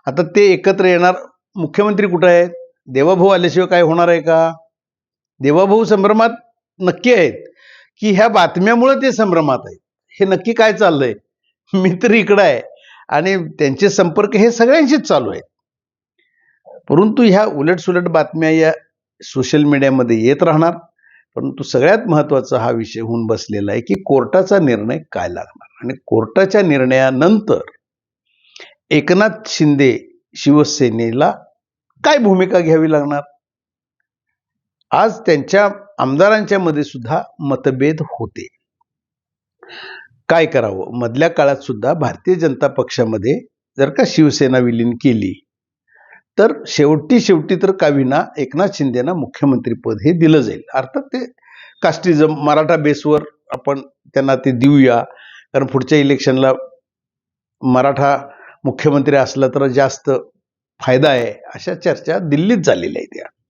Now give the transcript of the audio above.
आता ते एकत्र येणार, मुख्यमंत्री कुठे आहेत? देवाभाऊ आल्याशिवाय काय होणार आहे का? देवाभाऊ संभ्रमात नक्की आहेत की ह्या बातम्यामुळे ते संभ्रमात आहेत? हे नक्की काय चाललंय? मी तर इकडं आहे आणि त्यांचे संपर्क हे सगळ्यांशीच चालू आहेत. परंतु ह्या उलटसुलट बातम्या या सोशल मीडियामध्ये येत राहणार. परंतु सगळ्यात महत्त्वाचा हा विषय होऊन बसलेला आहे की कोर्टाचा निर्णय काय लागणार आणि कोर्टाच्या निर्णयानंतर एकनाथ शिंदे शिवसेनेला काय भूमिका घ्यावी लागणार. आज त्यांच्या आमदारांच्या मध्ये सुद्धा मतभेद होते. काय करावं? मधल्या काळात सुद्धा भारतीय जनता पक्षामध्ये जर का शिवसेना विलीन केली तर शेवटी तर का विना एकनाथ शिंदेना मुख्यमंत्रीपद हे दिलं जाईल. अर्थात ते कास्टिझम, मराठा बेसवर आपण त्यांना ते देऊया, कारण पुढच्या इलेक्शनला मराठा मुख्यमंत्री असला तर जास्त फायदा आहे, अशा चर्चा दिल्लीत झालेल्या आहेत.